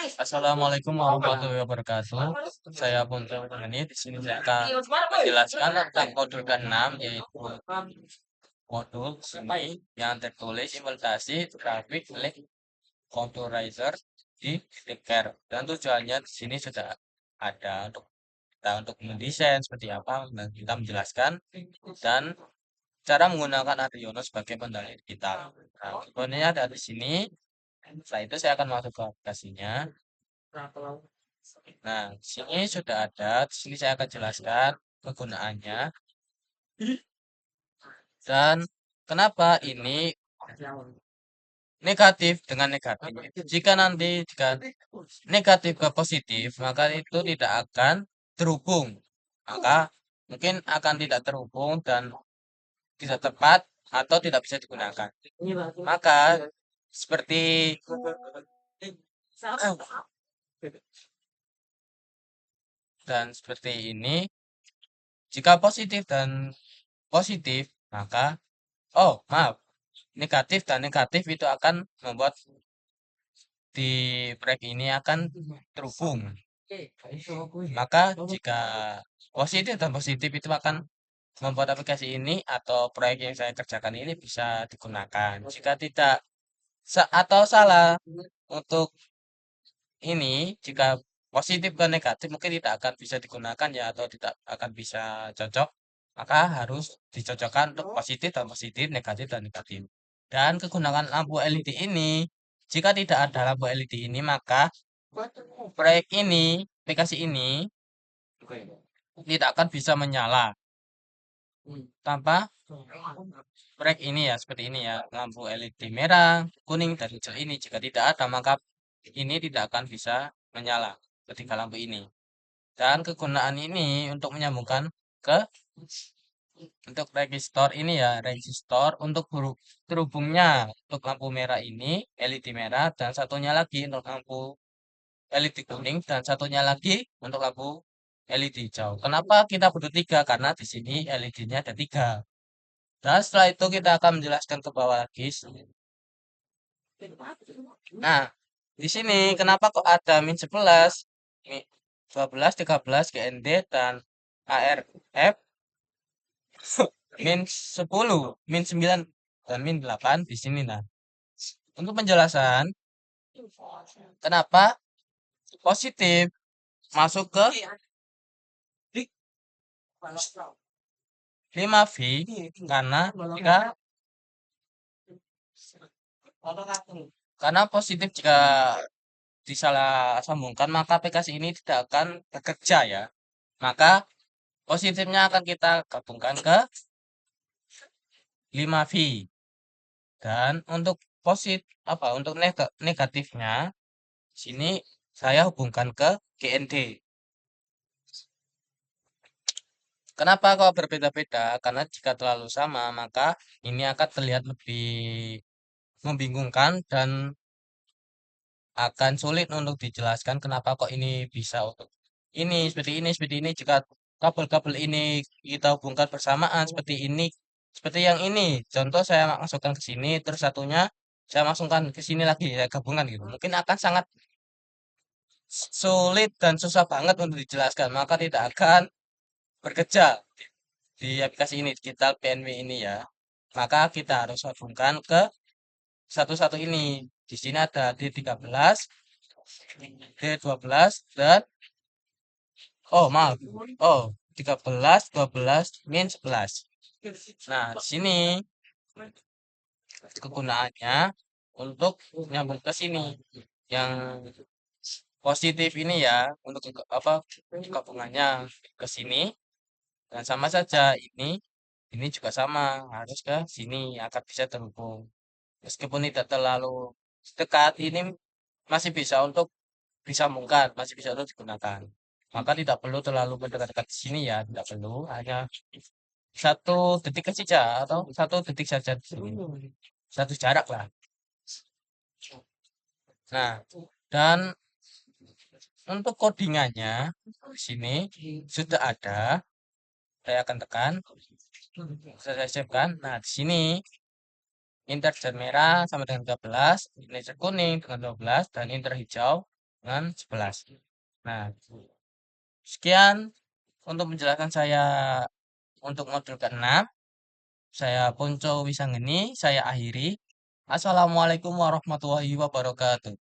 Assalamualaikum warahmatullahi wabarakatuh. Saya pun ini di sini saya akan menjelaskan tentang modul ke-6 yaitu modul seni yang tertulis implementasi grafik link computerizer di Tinker. Dan tujuannya di sini sudah ada untuk kita untuk mendesain seperti apa dan kita menjelaskan dan cara menggunakan Arduino sebagai pendalih digital. Nah, sebenarnya dari sini. Setelah itu saya akan masuk ke aplikasinya. Nah, di sini sudah ada. Di sini saya akan jelaskan kegunaannya dan kenapa ini negatif dengan negatif. Jika negatif ke positif, maka itu tidak akan terhubung. Maka mungkin akan tidak terhubung dan tidak tepat atau tidak bisa digunakan. Maka seperti dan seperti ini, jika positif dan positif, maka maaf, negatif dan negatif itu akan membuat di proyek ini akan terhubung. Maka jika positif dan positif itu akan membuat aplikasi ini atau proyek yang saya kerjakan ini bisa digunakan. Jika tidak atau salah untuk ini, jika positif dan negatif mungkin tidak akan bisa digunakan ya atau tidak akan bisa cocok, maka harus dicocokkan untuk positif dan positif, negatif dan negatif. Dan kegunaan lampu LED ini, jika tidak ada lampu LED ini, maka proyek ini, aplikasi ini tidak akan bisa menyala tanpa proyek ini ya, seperti ini ya, lampu LED merah, kuning, dan hijau ini. Jika tidak ada, maka ini tidak akan bisa menyala ketika lampu ini. Dan kegunaan ini untuk menyambungkan ke untuk resistor ini ya, resistor untuk terhubungnya untuk lampu merah ini, LED merah, dan satunya lagi untuk lampu LED kuning, dan satunya lagi untuk lampu LED hijau. Kenapa kita butuh tiga? Karena di sini LED-nya ada tiga. Dan setelah itu kita akan menjelaskan ke bawah lagi. Nah, di sini kenapa kok ada min 11, min 12, 13, GND, dan ARF, min 10, min 9, dan min 8 di sini. Nah, untuk penjelasan kenapa positif masuk ke 5V karena jika positif jika disalah sambungkan maka aplikasi ini tidak akan bekerja ya. Maka positifnya akan kita gabungkan ke 5V. Dan untuk untuk negatifnya sini saya hubungkan ke GND. Kenapa kok berbeda-beda? Karena jika terlalu sama, maka ini akan terlihat lebih membingungkan dan akan sulit untuk dijelaskan kenapa kok ini bisa untuk ini, seperti ini, seperti ini. Jika kabel-kabel ini kita hubungkan bersamaan seperti ini, seperti yang ini. Contoh saya masukkan ke sini, terus satunya saya masukkan ke sini lagi, saya gabungkan gitu. Mungkin akan sangat sulit dan susah banget untuk dijelaskan, maka tidak akan bekerja di aplikasi ini, digital PNW ini ya. Maka kita harus hubungkan ke satu-satu ini. Di sini ada D13, D12, dan maaf. 13, 12, min 11. Nah, di sini kegunaannya untuk nyambung ke sini. Yang positif ini ya, untuk gabungannya ke sini. Dan sama saja ini juga sama, harus ke sini agar bisa terhubung. Meskipun tidak terlalu dekat, ini masih bisa untuk disambungkan, masih bisa untuk digunakan. Maka tidak perlu terlalu mendekat-dekat di sini ya, tidak perlu, hanya 1 detik saja atau 1 detik saja di sini. Satu jarak lah. Nah, dan untuk codingannya di sini sudah ada. Saya akan tekan, saya siapkan. Nah, di sini integer merah sama dengan 13, integer kuning dengan 12, dan integer hijau dengan 11. Nah, sekian untuk menjelaskan saya untuk modul ke-6. Saya Punco Wisanggeni, saya akhiri. Assalamualaikum warahmatullahi wabarakatuh.